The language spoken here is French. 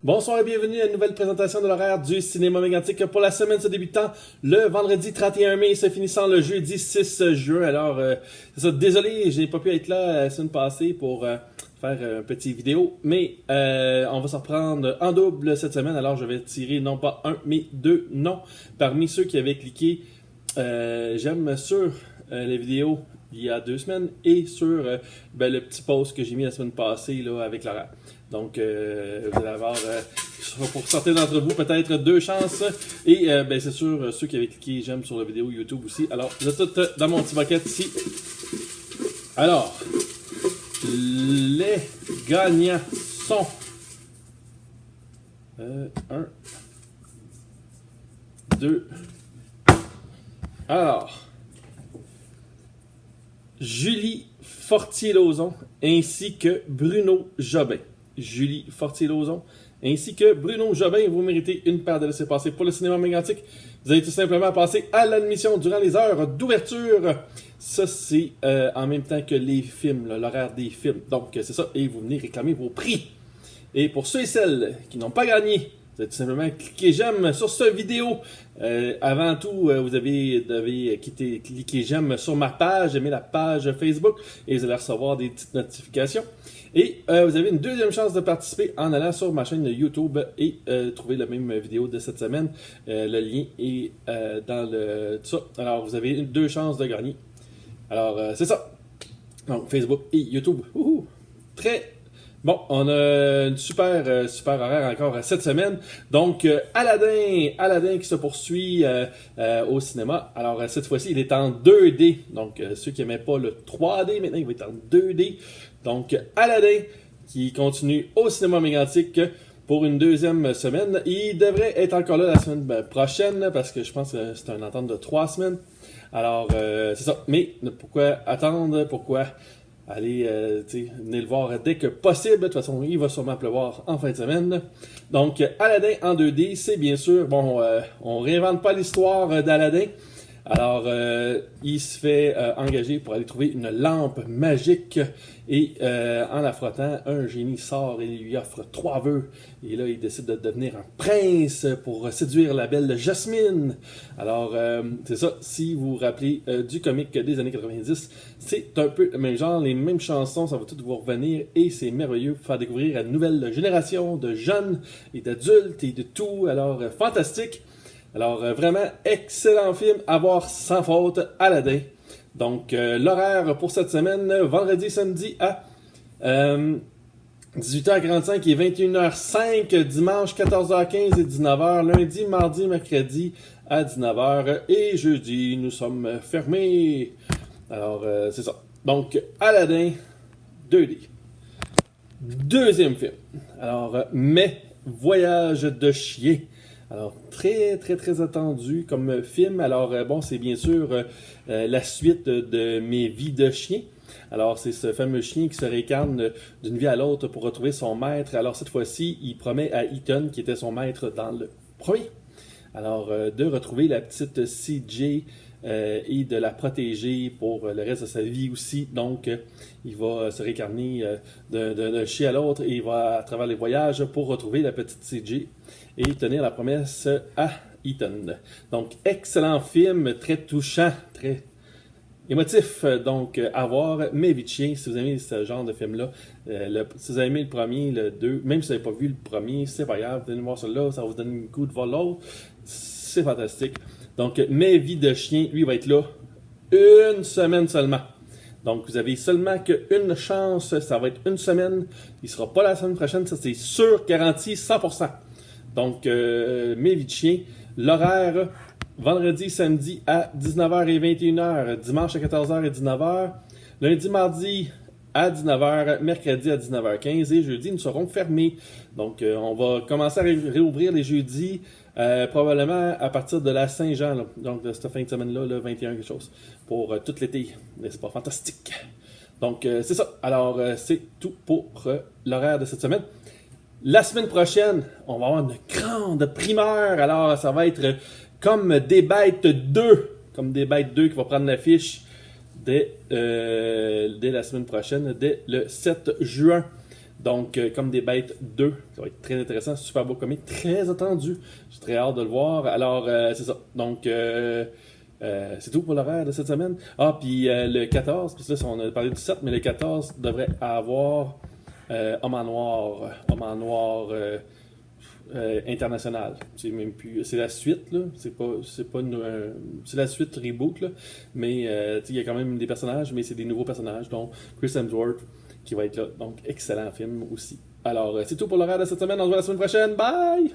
Bonsoir et bienvenue à une nouvelle présentation de l'horaire du cinéma mégantique pour la semaine se débutant le vendredi 31 mai et se finissant le jeudi 6 juin. Alors, c'est ça, désolé, j'ai pas pu être là la semaine passée pour faire une petite vidéo, mais on va se reprendre en double cette semaine. Alors, je vais tirer non pas un, mais deux noms parmi ceux qui avaient cliqué j'aime sur les vidéos il y a 2 semaines et sur le petit post que j'ai mis la semaine passée là, avec l'horaire. Donc, vous allez avoir, pour certains d'entre vous, peut-être 2 chances. Et c'est sûr, ceux qui avaient cliqué j'aime sur la vidéo YouTube aussi. Alors, je tout dans mon petit bucket ici. Alors, les gagnants sont 1, 2. Alors, Julie Fortier-Lauzon ainsi que Bruno Jobin. Julie Fortier-Lauzon ainsi que Bruno Jobin, vous méritez une paire de laissez-passer pour le cinéma mégantique. Vous allez tout simplement passer à l'admission durant les heures d'ouverture. Ça, c'est en même temps que les films, l'horaire des films. Donc, c'est ça. Et vous venez réclamer vos prix. Et pour ceux et celles qui n'ont pas gagné, vous allez tout simplement cliquer j'aime sur cette vidéo. Avant tout, vous devez cliquer j'aime sur ma page, aimer la page Facebook et vous allez recevoir des petites notifications. Et vous avez une deuxième chance de participer en allant sur ma chaîne YouTube et trouver la même vidéo de cette semaine. Le lien est dans le tout ça. Alors, vous avez 2 chances de gagner. Alors, c'est ça. Donc, Facebook et YouTube. Très bon, on a une super horaire encore cette semaine. Donc, Aladdin qui se poursuit au cinéma. Alors, cette fois-ci, il est en 2D. Donc, ceux qui n'aimaient pas le 3D, maintenant, il va être en 2D. Donc, Aladdin qui continue au cinéma mégantique pour une 2e semaine. Il devrait être encore là la semaine prochaine parce que je pense que c'est une entente de 3 semaines. Alors, c'est ça. Mais pourquoi attendre? Pourquoi aller venez le voir dès que possible? De toute façon, il va sûrement pleuvoir en fin de semaine. Donc, Aladdin en 2D, c'est bien sûr, bon, on réinvente pas l'histoire d'Aladdin. Alors, il se fait engager pour aller trouver une lampe magique et en la frottant, un génie sort et lui offre 3 vœux. Et là, il décide de devenir un prince pour séduire la belle Jasmine. Alors, c'est ça, si vous vous rappelez du comique des années 90, c'est un peu le même genre, les mêmes chansons, ça va tout vous revenir et c'est merveilleux pour faire découvrir à une nouvelle génération de jeunes et d'adultes et de tout. Alors, fantastique. Alors, vraiment, excellent film à voir sans faute, Aladdin. Donc, l'horaire pour cette semaine, vendredi, samedi à 18h45 et 21h05, dimanche 14h15 et 19h, lundi, mardi, mercredi à 19h et jeudi, nous sommes fermés. Alors, c'est ça. Donc, Aladdin 2D. Deuxième film. Alors, Mes voyages de chien. Alors, très, très, très attendu comme film. Alors, bon, c'est bien sûr la suite de Mes vies de chien. Alors, c'est ce fameux chien qui se réincarne d'une vie à l'autre pour retrouver son maître. Alors, cette fois-ci, il promet à Ethan, qui était son maître dans le premier, alors, de retrouver la petite CJ et de la protéger pour le reste de sa vie aussi. Donc, il va se réincarner d'un chien à l'autre et il va à travers les voyages pour retrouver la petite CJ et tenir la promesse à Ethan. Donc, excellent film, très touchant, très émotif. Donc, à voir. Mes vies de chien, si vous aimez ce genre de film-là, si vous avez aimé le premier, le 2, même si vous n'avez pas vu le premier, c'est pas grave, venez voir celui-là, ça va vous donner un coup de voir l'autre. C'est fantastique. Donc, Mes vies de chien, lui, va être là 1 semaine seulement. Donc, vous avez seulement qu'une chance, ça va être 1 semaine. Il ne sera pas la semaine prochaine, ça c'est sûr, garanti 100%. Donc, Mes vies de chien, l'horaire, vendredi, samedi à 19h et 21h, dimanche à 14h et 19h, lundi, mardi à 19h, mercredi à 19h15 et jeudi, nous serons fermés. Donc, on va commencer à réouvrir les jeudis, probablement à partir de la Saint-Jean, là. Donc de cette fin de semaine-là, le 21 quelque chose, pour tout l'été. N'est-ce pas fantastique? Donc, c'est ça. Alors, c'est tout pour l'horaire de cette semaine. La semaine prochaine, on va avoir une grande primeur. Alors, ça va être comme des bêtes 2. Comme des bêtes 2 qui va prendre l'affiche dès la semaine prochaine, dès le 7 juin. Donc, Comme des bêtes 2, ça va être très intéressant, super beau comic, très attendu. J'ai très hâte de le voir. Alors, c'est ça. Donc, c'est tout pour l'horaire de cette semaine. Ah, puis le 14, parce que là, on a parlé du 7, mais le 14 devrait avoir Homme en Noir. Homme en Noir. International. C'est même plus. C'est la suite, là. C'est la suite reboot, là. Mais il y a quand même des personnages, mais c'est des nouveaux personnages. Donc, Chris Hemsworth qui va être là. Donc, excellent film aussi. Alors, c'est tout pour l'horaire de cette semaine. On se voit la semaine prochaine. Bye!